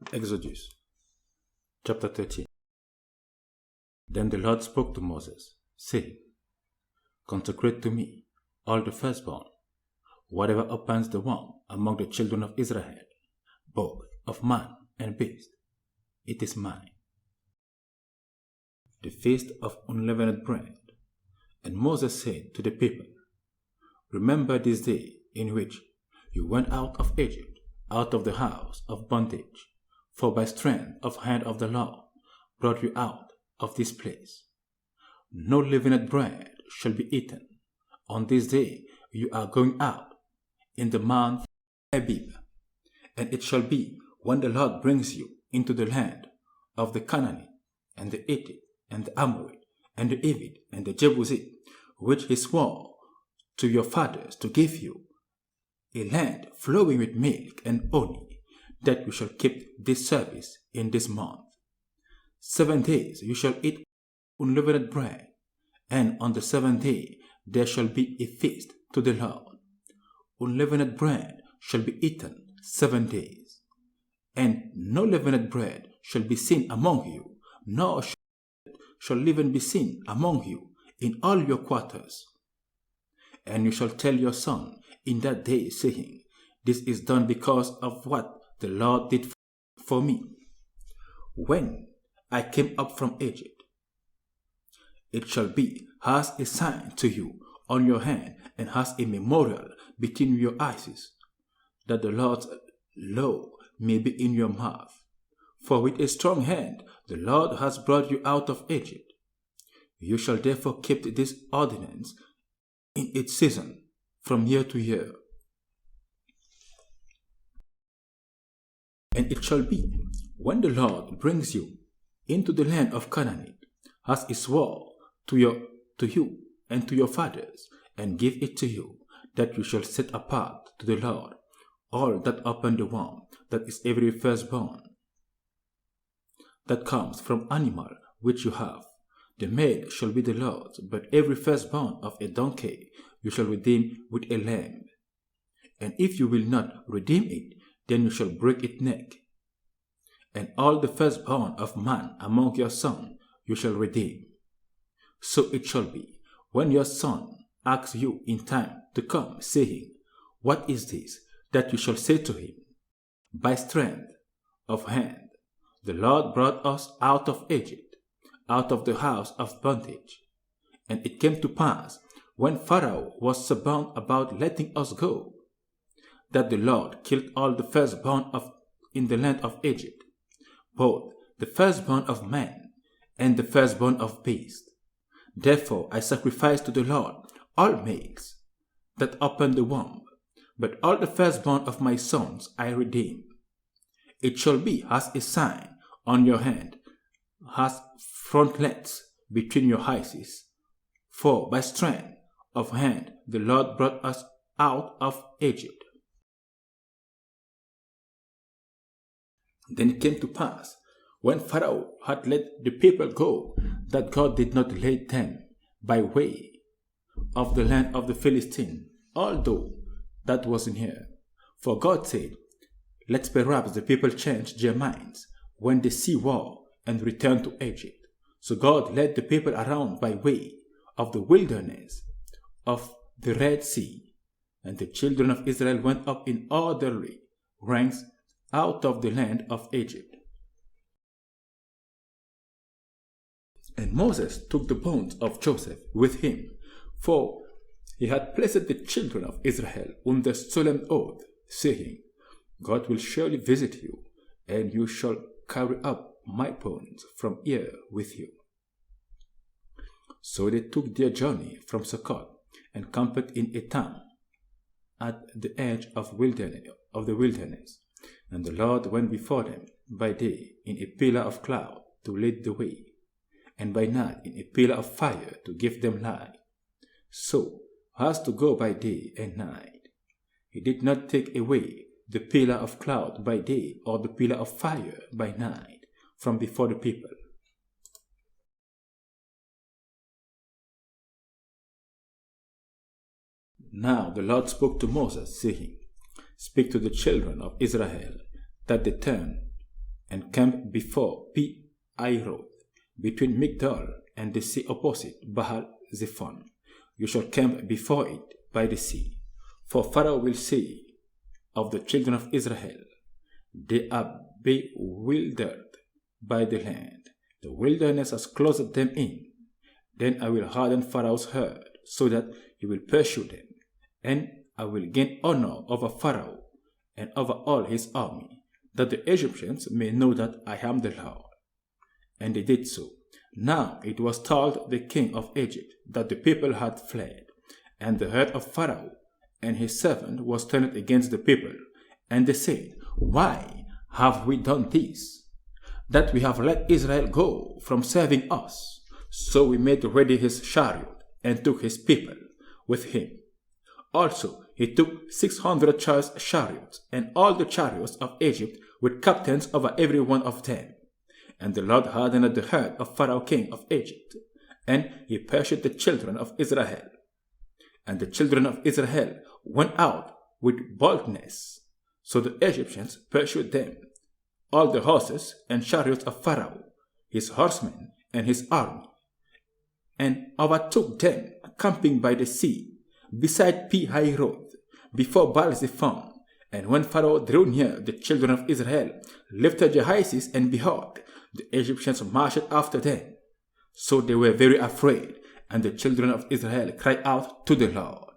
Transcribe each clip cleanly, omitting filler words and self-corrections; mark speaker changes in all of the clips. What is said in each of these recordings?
Speaker 1: Exodus chapter 13. Then the Lord spoke to Moses, saying, Consecrate to me all the firstborn, whatever opens the womb among the children of Israel, both of man and beast, it is mine. The feast of unleavened bread. And Moses said to the people, Remember this day in which you went out of Egypt, out of the house of bondage, for by strength of hand of the Lord brought you out of this place. No leavened bread shall be eaten. On this day you are going out in the month Abib. And it shall be when the Lord brings you into the land of the Canaanite, and the Hittite, and the Amorite, and the Hivite, and the Jebusite, which he swore to your fathers to give you, a land flowing with milk and honey, that you shall keep this service in this month. 7 days you shall eat unleavened bread, and on the 7th day there shall be a feast to the Lord. Unleavened bread shall be eaten 7 days, and no leavened bread shall be seen among you, nor shall leaven be seen among you in all your quarters. And you shall tell your son in that day, saying, This is done because of what the Lord did for me when I came up from Egypt. It shall be as a sign to you on your hand, and as a memorial between your eyes, that the Lord's law may be in your mouth. For with a strong hand the Lord has brought you out of Egypt. You shall therefore keep this ordinance in its season from year to year. And it shall be, when the Lord brings you into the land of Canaan, as he swore to you and to your fathers, and give it to you, that you shall set apart to the Lord all that open the womb, that is every firstborn that comes from animal which you have. The male shall be the Lord's, but every firstborn of a donkey you shall redeem with a lamb. And if you will not redeem it, then you shall break its neck. And all the firstborn of man among your sons you shall redeem. So it shall be, when your son asks you in time to come, saying, What is this? That you shall say to him, By strength of hand the Lord brought us out of Egypt, out of the house of bondage. And it came to pass, when Pharaoh was so bound about letting us go, that the Lord killed all the firstborn in the land of Egypt, both the firstborn of man and the firstborn of beast. Therefore I sacrificed to the Lord all males that opened the womb, but all the firstborn of my sons I redeem. It shall be as a sign on your hand, as frontlets between your eyes. For by strength of hand the Lord brought us out of Egypt. Then it came to pass, when Pharaoh had let the people go, that God did not lead them by way of the land of the Philistines, although that wasn't here. For God said, Let perhaps the people change their minds when they see war and return to Egypt. So God led the people around by way of the wilderness of the Red Sea, and the children of Israel went up in orderly ranks out of the land of Egypt. And Moses took the bones of Joseph with him, for he had placed the children of Israel under solemn oath, saying, God will surely visit you, and you shall carry up my bones from here with you. So they took their journey from Succoth, and camped in a town at the edge of the wilderness. And the Lord went before them by day in a pillar of cloud to lead the way, and by night in a pillar of fire to give them light, so as to go by day and night. He did not take away the pillar of cloud by day or the pillar of fire by night from before the people. Now the Lord spoke to Moses, saying, Speak to the children of Israel, that they turn and camp before Pi-Hahiroth, between Migdol and the sea opposite Baal-Zephon. You shall camp before it by the sea. For Pharaoh will say of the children of Israel, they are bewildered by the land. The wilderness has closed them in. Then I will harden Pharaoh's heart, so that he will pursue them, and I will gain honor over Pharaoh and over all his army, that the Egyptians may know that I am the Lord. And they did so. Now it was told the king of Egypt that the people had fled, and the heart of Pharaoh and his servant was turned against the people. And they said, Why have we done this, that we have let Israel go from serving us? So we made ready his chariot and took his people with him. Also he took 600 choice chariots, and all the chariots of Egypt with captains over every one of them. And the Lord hardened the heart of Pharaoh king of Egypt, and he pursued the children of Israel. And the children of Israel went out with boldness. So the Egyptians pursued them, all the horses and chariots of Pharaoh, his horsemen and his army, and overtook them camping by the sea, beside Pi-Hahiroth, before Baal-Zephon. And when Pharaoh drew near, the children of Israel lifted their voices, and behold, the Egyptians marched after them. So they were very afraid, and the children of Israel cried out to the Lord.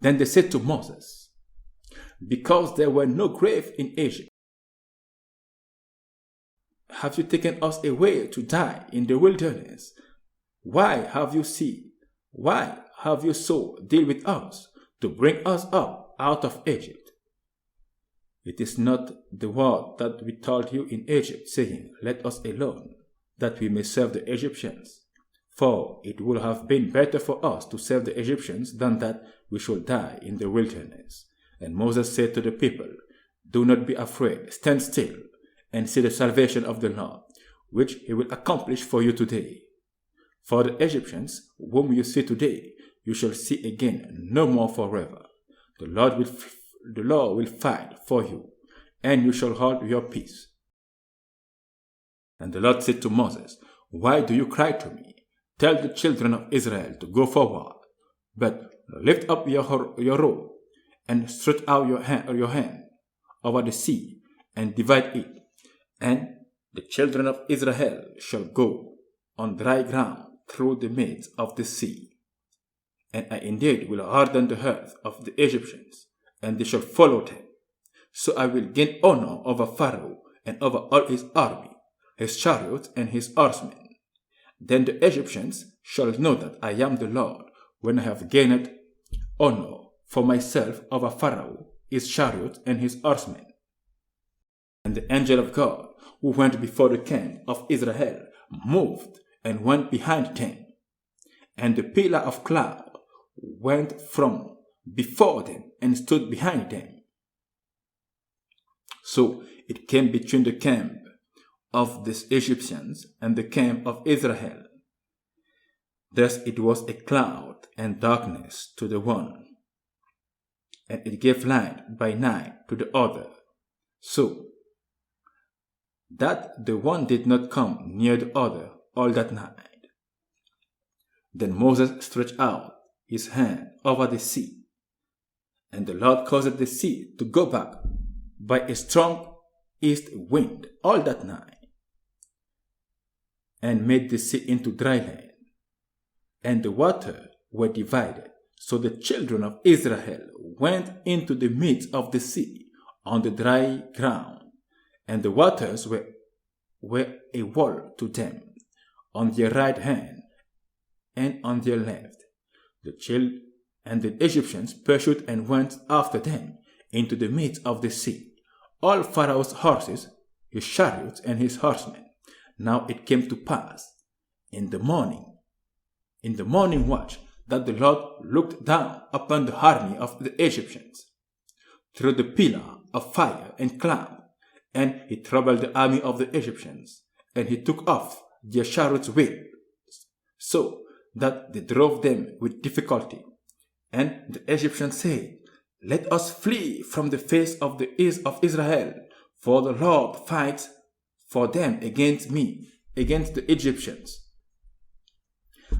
Speaker 1: Then they said to Moses, Because there were no graves in Egypt, have you taken us away to die in the wilderness? Why have you so dealt with us, to bring us up out of Egypt? It is not the word that we told you in Egypt, saying, Let us alone, that we may serve the Egyptians. For it would have been better for us to serve the Egyptians than that we should die in the wilderness. And Moses said to the people, Do not be afraid, stand still, and see the salvation of the Lord, which he will accomplish for you today. For the Egyptians, whom you see today, you shall see again no more forever. The Lord will fight for you, and you shall hold your peace. And the Lord said to Moses, Why do you cry to me? Tell the children of Israel to go forward, but lift up your rod and stretch out your hand over the sea and divide it, and the children of Israel shall go on dry ground through the midst of the sea. And I indeed will harden the heart of the Egyptians, and they shall follow them. So I will gain honor over Pharaoh and over all his army, his chariots and his horsemen. Then the Egyptians shall know that I am the Lord, when I have gained honor for myself over Pharaoh, his chariot and his horsemen. And the angel of God, who went before the camp of Israel, moved and went behind them. And the pillar of cloud went from before them and stood behind them. So it came between the camp of the Egyptians and the camp of Israel. Thus it was a cloud and darkness to the one, and it gave light by night to the other, so that the one did not come near the other all that night. Then Moses stretched out his hand over the sea, and the Lord caused the sea to go back by a strong east wind all that night, and made the sea into dry land, and the water were divided. So the children of Israel went into the midst of the sea on the dry ground, and the waters were a wall to them on their right hand and on their left. And the Egyptians pursued and went after them into the midst of the sea, all Pharaoh's horses, his chariots, and his horsemen. Now it came to pass in the morning watch, that the Lord looked down upon the army of the Egyptians through the pillar of fire and cloud, and he troubled the army of the Egyptians, and he took off their chariots' wheels, so that they drove them with difficulty. And the Egyptians said, Let us flee from the face of Israel, for the Lord fights for them against me, against the Egyptians.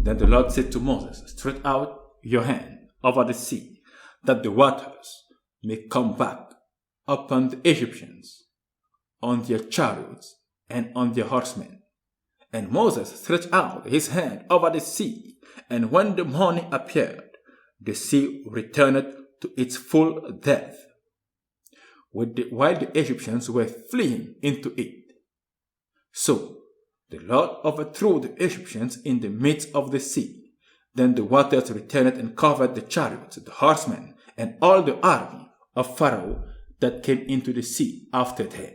Speaker 1: Then the Lord said to Moses, stretch out your hand over the sea, that the waters may come back upon the Egyptians, on their chariots and on their horsemen. And Moses stretched out his hand over the sea, and when the morning appeared, the sea returned to its full depth, while the Egyptians were fleeing into it. So the Lord overthrew the Egyptians in the midst of the sea. Then the waters returned and covered the chariots, the horsemen, and all the army of Pharaoh that came into the sea after them.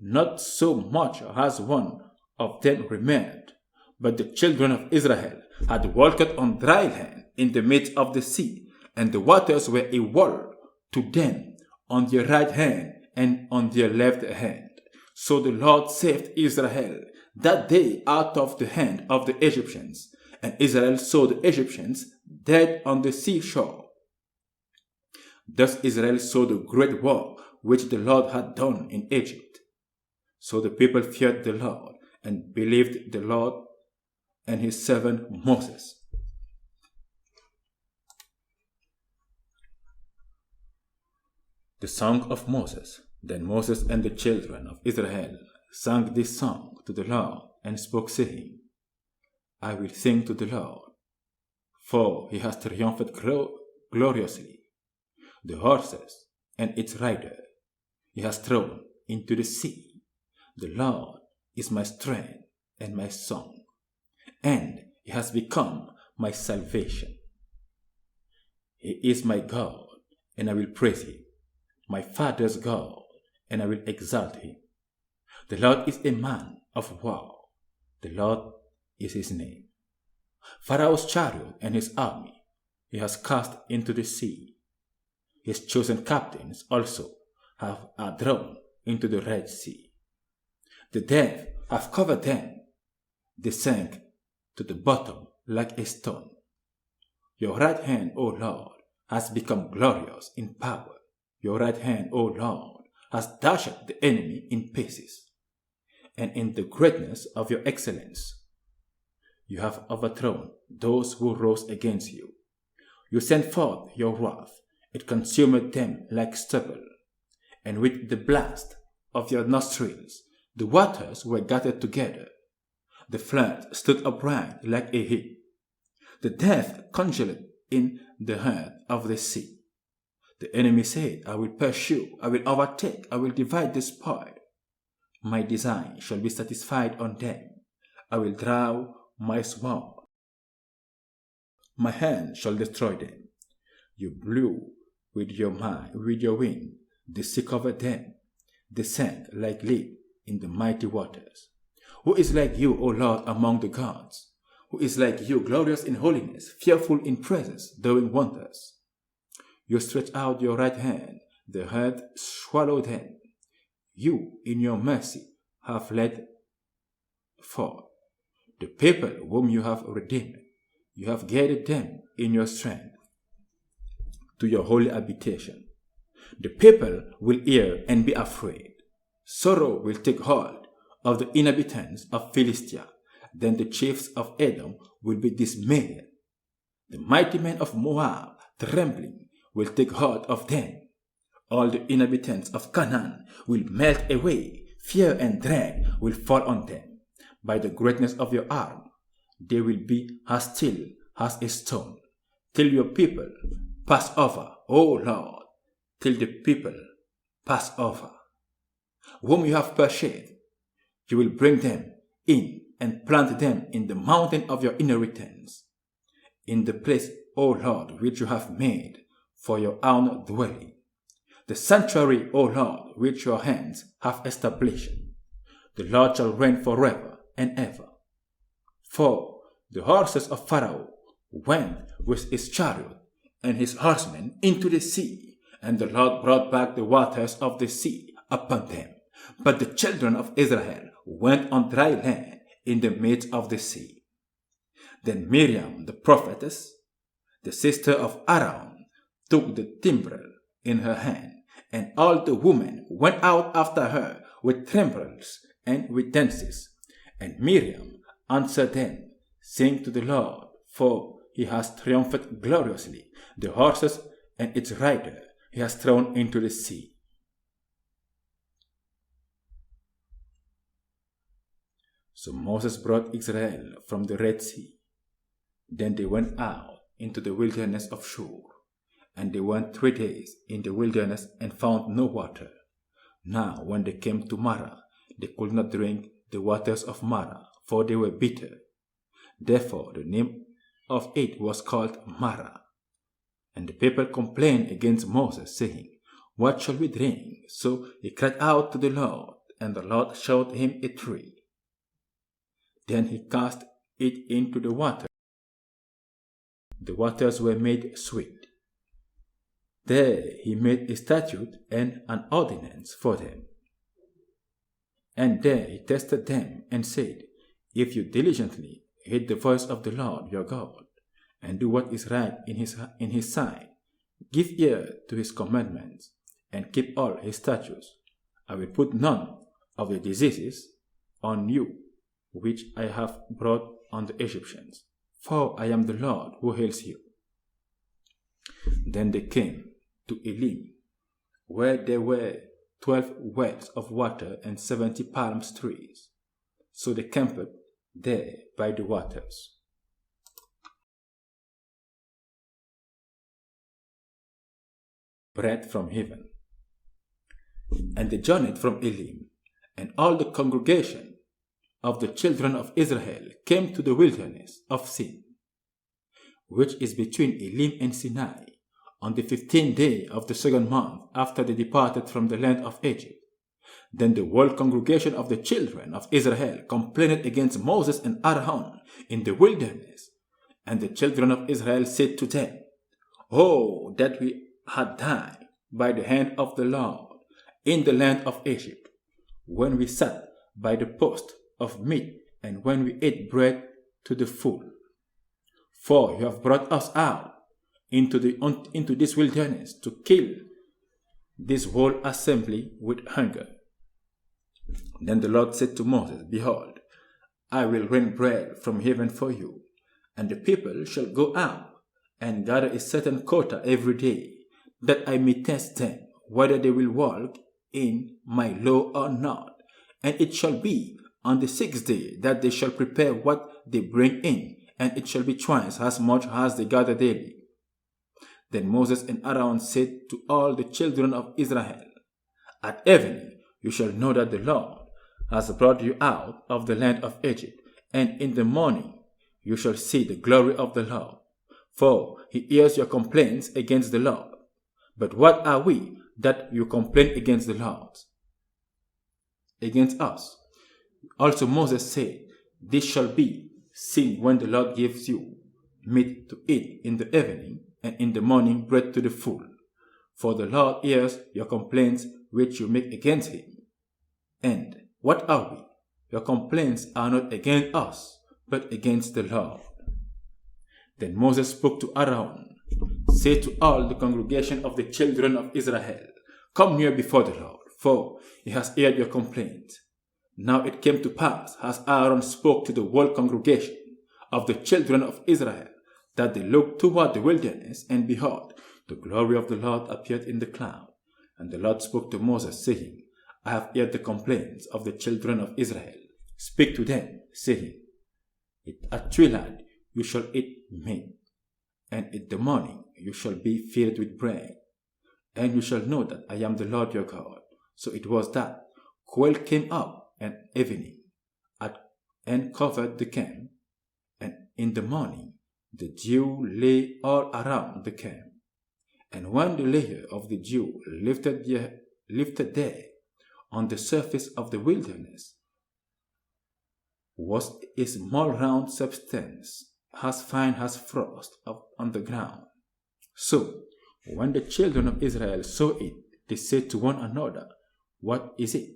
Speaker 1: Not so much as one of them remained, but the children of Israel had walked on dry land in the midst of the sea, and the waters were a wall to them on their right hand and on their left hand. So the Lord saved Israel that day out of the hand of the Egyptians, and Israel saw the Egyptians dead on the seashore. Thus Israel saw the great war which the Lord had done in Egypt. So the people feared the Lord and believed the Lord and his servant Moses. The Song of Moses. Then Moses and the children of Israel sang this song to the Lord and spoke, saying, I will sing to the Lord, for he has triumphed gloriously. The horses and its rider he has thrown into the sea. The Lord is my strength and my song, and he has become my salvation. He is my God, and I will praise him, my father's God, and I will exalt him. The Lord is a man of war. The Lord is his name. Pharaoh's chariot and his army he has cast into the sea. His chosen captains also are drawn into the Red Sea. The depths have covered them. They sank to the bottom like a stone. Your right hand, O Lord, has become glorious in power. Your right hand, O Lord, has dashed the enemy in pieces. And in the greatness of your excellence, you have overthrown those who rose against you. You sent forth your wrath, it consumed them like stubble. And with the blast of your nostrils, the waters were gathered together. The flood stood upright like a heap. The depth congealed in the heart of the sea. The enemy said, I will pursue, I will overtake, I will divide the spoil. My design shall be satisfied on them. I will draw my sword. My hand shall destroy them. You blew with your wind, the sea covered them. They sank like lead in the mighty waters. Who is like you, O Lord, among the gods? Who is like you, glorious in holiness, fearful in praises, doing wonders? You stretch out your right hand, the earth swallowed them. You, in your mercy, have led forth the people whom you have redeemed. You have gathered them in your strength to your holy habitation. The people will hear and be afraid. Sorrow will take hold of the inhabitants of Philistia. Then the chiefs of Edom will be dismayed. The mighty men of Moab, trembling, will take hold of them. All the inhabitants of Canaan will melt away. Fear and dread will fall on them. By the greatness of your arm, they will be as still as a stone, till your people pass over, O Lord, till the people pass over. Whom you have purchased, you will bring them in and plant them in the mountain of your inheritance, in the place, O Lord, which you have made for your own dwelling, the sanctuary, O Lord, which your hands have established. The Lord shall reign forever and ever. For the horses of Pharaoh went with his chariot and his horsemen into the sea, and the Lord brought back the waters of the sea upon them. But the children of Israel went on dry land in the midst of the sea. Then Miriam the prophetess, the sister of Aaron, took the timbrel in her hand And all the women went out after her with timbrels and with dances. And Miriam answered them, Sing to the Lord, for he has triumphed gloriously. The horses and its rider he has thrown into the sea. So Moses brought Israel from the Red Sea. Then they went out into the wilderness of Shur. And they went 3 days in the wilderness and found no water. Now when they came to Marah, they could not drink the waters of Marah, for they were bitter. Therefore the name of it was called Marah. And the people complained against Moses, saying, What shall we drink? So he cried out to the Lord, and the Lord showed him a tree. Then he cast it into the water. The waters were made sweet. There he made a statute and an ordinance for them. And there he tested them and said, If you diligently heed the voice of the Lord your God, and do what is right in his sight, give ear to his commandments, and keep all his statutes, I will put none of the diseases on you which I have brought on the Egyptians, for I am the Lord who heals you. Then they came to Elim, where there were 12 wells of water and 70 palm trees. So they camped there by the waters. Bread from heaven. And they journeyed from Elim, and all the congregation of the children of Israel came to the wilderness of Sin, which is between Elim and Sinai, on the 15th day of the 2nd month after they departed from the land of Egypt. Then the whole congregation of the children of Israel complained against Moses and Aaron in the wilderness. And the children of Israel said to them, Oh, that we had died by the hand of the Lord in the land of Egypt, when we sat by the post of meat, and when we ate bread to the full. For you have brought us out into this wilderness to kill this whole assembly with hunger. Then the Lord said to Moses, Behold, I will rain bread from heaven for you, and the people shall go out and gather a certain quota every day, that I may test them whether they will walk in my law or not. And it shall be on the 6th day that they shall prepare what they bring in, and it shall be twice as much as they gather daily. Then Moses and Aaron said to all the children of Israel, At evening you shall know that the Lord has brought you out of the land of Egypt, and in the morning you shall see the glory of the Lord. For he hears your complaints against the Lord. But what are we that you complain against the Lord? Against us. Also Moses said, This shall be seen when the Lord gives you meat to eat in the evening, and in the morning bread to the full. For the Lord hears your complaints which you make against him. And what are we? Your complaints are not against us, but against the Lord. Then Moses spoke to Aaron, Say to all the congregation of the children of Israel, Come near before the Lord, for he has heard your complaint. Now it came to pass, as Aaron spoke to the whole congregation of the children of Israel, that they looked toward the wilderness, and behold, the glory of the Lord appeared in the cloud. And the Lord spoke to Moses, saying, I have heard the complaints of the children of Israel. Speak to them, saying, At twilight you shall eat meat, and in the morning you shall be filled with bread, and you shall know that I am the Lord your God. So it was that quail came up at evening, and covered the camp, and in the morning the dew lay all around the camp. And when the layer of the dew lifted there on the surface of the wilderness was a small round substance, as fine as frost on the ground. So when the children of Israel saw it, they said to one another, What is it?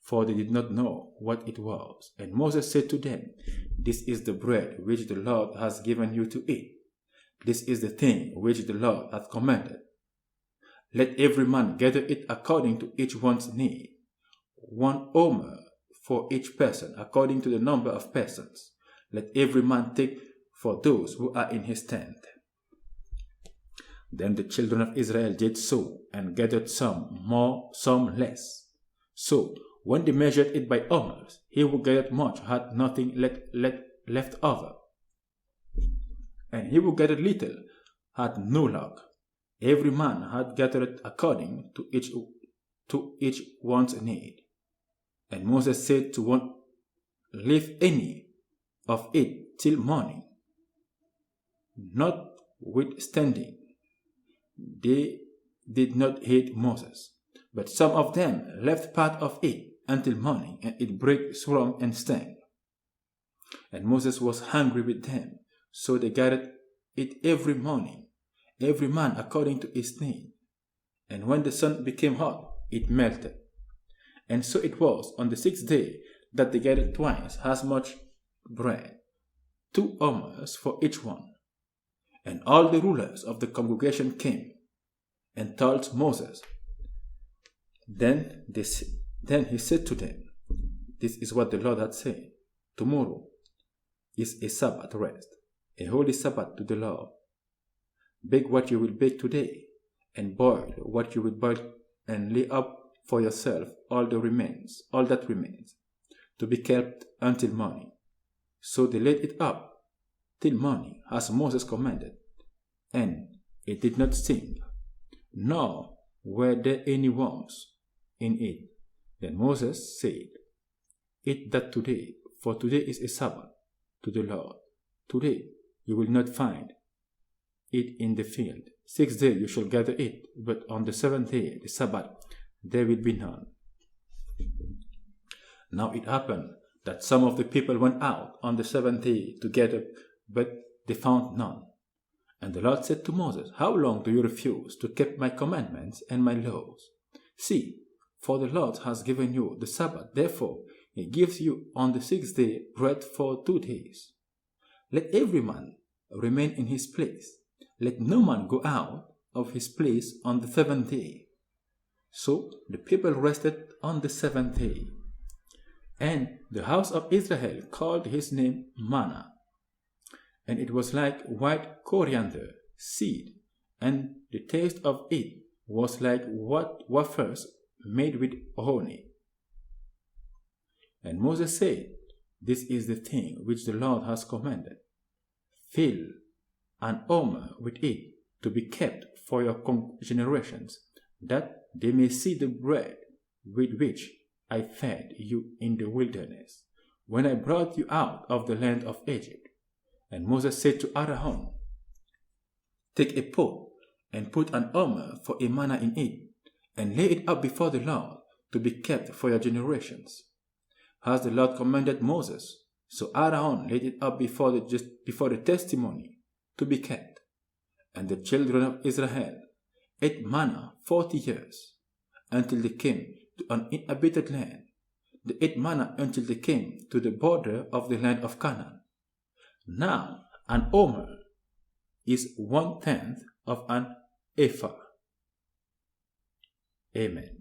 Speaker 1: For they did not know what it was. And Moses said to them, This is the bread which the Lord has given you to eat. This is the thing which the Lord hath commanded. Let every man gather it according to each one's need, 1 omer for each person, according to the number of persons. Let every man take for those who are in his tent. Then the children of Israel did so, and gathered some more, some less. So, when they measured it by omers, he who gathered much had nothing left over, and he who gathered little had no luck. Every man had gathered according to each one's need. And Moses said to one, leave any of it till morning. Notwithstanding, they did not hate Moses, but some of them left part of it until morning, and it brake strong and stank. And Moses was hungry with them, so they gathered it every morning, every man according to his need. And when the sun became hot, it melted. And so it was on the 6th day that they gathered twice as much bread, 2 omers for each one. And all the rulers of the congregation came and told Moses. Then he said to them, this is what the Lord had said. Tomorrow is a Sabbath rest, a holy Sabbath to the Lord. Bake what you will bake today, and boil what you will boil, and lay up for yourself all that remains, to be kept until morning. So they laid it up till morning, as Moses commanded, and it did not stink, nor were there any worms in it. Then Moses said, eat that today, for today is a Sabbath to the Lord. Today you will not find it in the field. 6th day you shall gather it, but on the 7th day, the Sabbath, there will be none. Now it happened that some of the people went out on the 7th day to gather, but they found none. And the Lord said to Moses, how long do you refuse to keep my commandments and my laws? See, for the Lord has given you the Sabbath, therefore he gives you on the 6th day bread for 2 days. Let every man remain in his place. Let no man go out of his place on the 7th day. So the people rested on the 7th day. And the house of Israel called his name manna. And it was like white coriander seed, and the taste of it was like wafers made with honey. And Moses said, this is the thing which the Lord has commanded. Fill an omer with it, to be kept for your generations, that they may see the bread with which I fed you in the wilderness, when I brought you out of the land of Egypt. And Moses said to Aaron, take a pot, and put an omer for a manna in it, and lay it up before the Lord, to be kept for your generations. As the Lord commanded Moses, so Aaron laid it up before the testimony, to be kept. And the children of Israel ate manna 40 years, until they came to an inhabited land. They ate manna until they came to the border of the land of Canaan. Now an omer is 1/10 of an ephah. Amen.